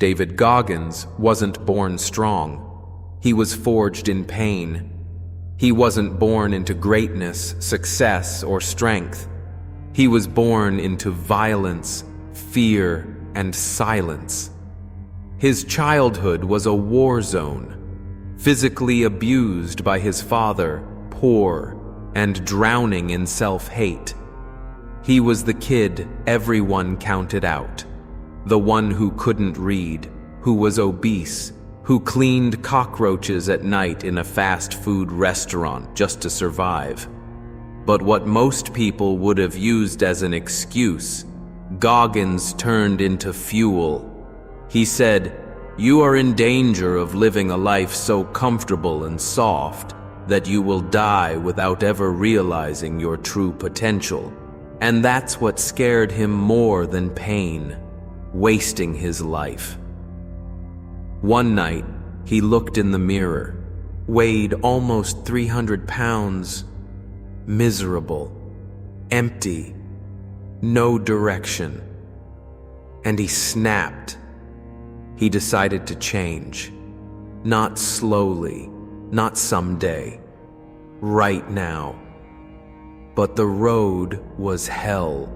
David Goggins wasn't born strong. He was forged in pain. He wasn't born into greatness, success, or strength. He was born into violence, fear, and silence. His childhood was a war zone, physically abused by his father, poor, and drowning in self-hate. He was the kid everyone counted out, the one who couldn't read, who was obese, who cleaned cockroaches at night in a fast food restaurant just to survive. But what most people would have used as an excuse, Goggins turned into fuel. He said, "You are in danger of living a life so comfortable and soft that you will die without ever realizing your true potential." And that's what scared him more than pain, wasting his life. One night, he looked in the mirror, weighed almost 300 pounds, miserable, empty, no direction. And he snapped. He decided to change. Not slowly, not someday, right now. But the road was hell.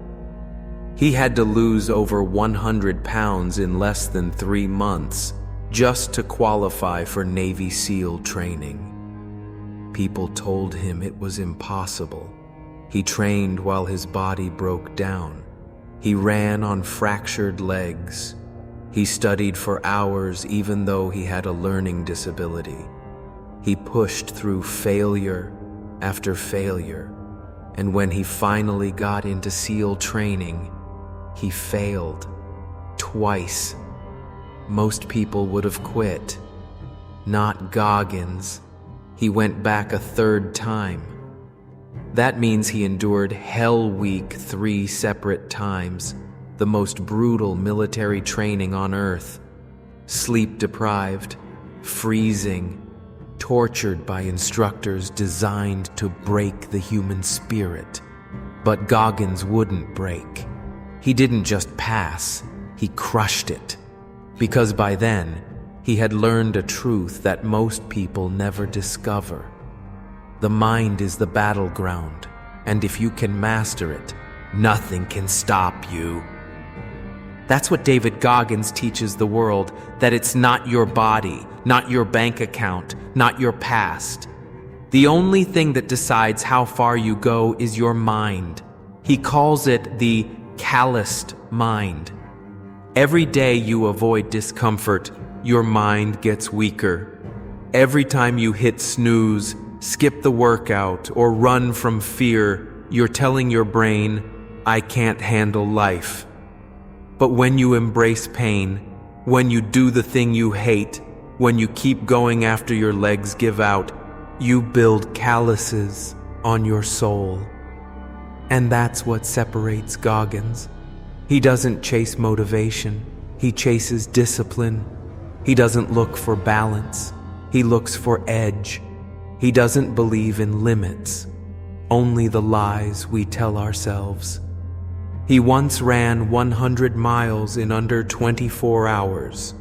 He had to lose over 100 pounds in less than 3 months just to qualify for Navy SEAL training. People told him it was impossible. He trained while his body broke down. He ran on fractured legs. He studied for hours even though he had a learning disability. He pushed through failure after failure. And when he finally got into SEAL training, he failed twice. Most people would have quit. Not Goggins. He went back a 3rd time. That means he endured Hell Week 3 separate times, the most brutal military training on Earth. Sleep deprived, freezing, tortured by instructors designed to break the human spirit. But Goggins wouldn't break. He didn't just pass, he crushed it. Because by then, he had learned a truth that most people never discover. The mind is the battleground, and if you can master it, nothing can stop you. That's what David Goggins teaches the world, that it's not your body, not your bank account, not your past. The only thing that decides how far you go is your mind. He calls it the calloused mind. Every day you avoid discomfort, your mind gets weaker. Every time you hit snooze, skip the workout, or run from fear, you're telling your brain, "I can't handle life." But when you embrace pain, when you do the thing you hate, when you keep going after your legs give out, you build calluses on your soul. And that's what separates Goggins. He doesn't chase motivation, he chases discipline. He doesn't look for balance, he looks for edge. He doesn't believe in limits, only the lies we tell ourselves. He once ran 100 miles in under 24 hours,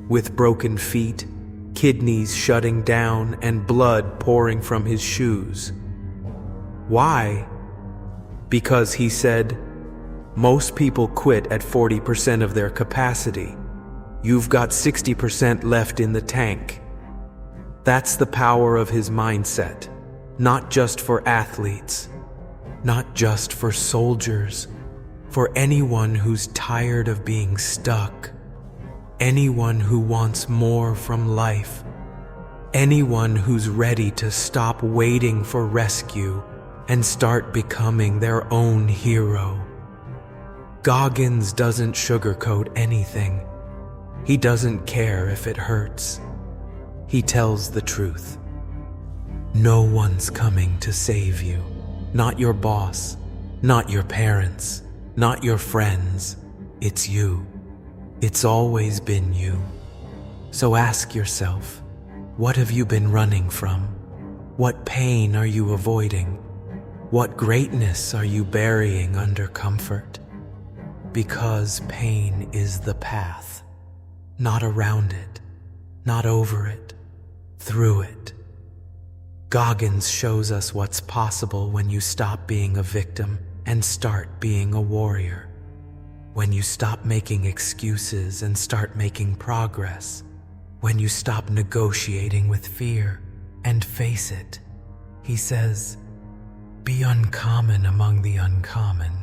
with broken feet, kidneys shutting down, and blood pouring from his shoes. Why? Because he said, "Most people quit at 40% of their capacity. You've got 60% left in the tank." That's the power of his mindset, not just for athletes, not just for soldiers, for anyone who's tired of being stuck, anyone who wants more from life, anyone who's ready to stop waiting for rescue and start becoming their own hero. Goggins doesn't sugarcoat anything. He doesn't care if it hurts. He tells the truth. No one's coming to save you. Not your boss, not your parents, not your friends. It's you. It's always been you. So ask yourself, what have you been running from? What pain are you avoiding? What greatness are you burying under comfort? Because pain is the path, not around it, not over it, through it. Goggins shows us what's possible when you stop being a victim and start being a warrior. When you stop making excuses and start making progress. When you stop negotiating with fear and face it. He says, be uncommon among the uncommon.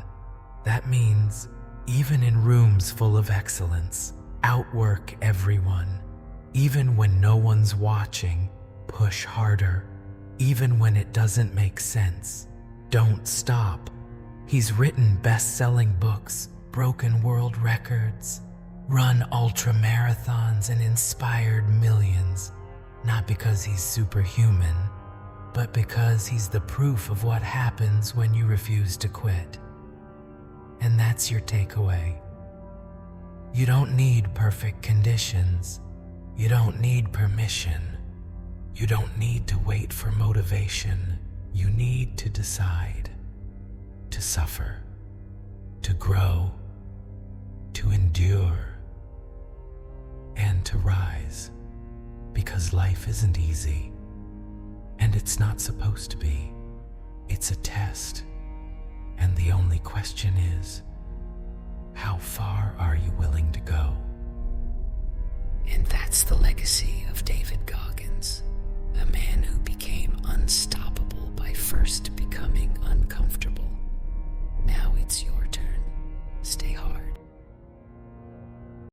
That means, even in rooms full of excellence, outwork everyone. Even when no one's watching, push harder. Even when it doesn't make sense, don't stop. He's written best-selling books, broken world records, run ultra-marathons, and inspired millions, not because he's superhuman, but because he's the proof of what happens when you refuse to quit. And that's your takeaway. You don't need perfect conditions. You don't need permission. You don't need to wait for motivation. You need to decide, to suffer, to grow, to endure, and to rise. Because life isn't easy, and it's not supposed to be. It's a test, and the only question is, how far are you willing to go? And that's the legacy of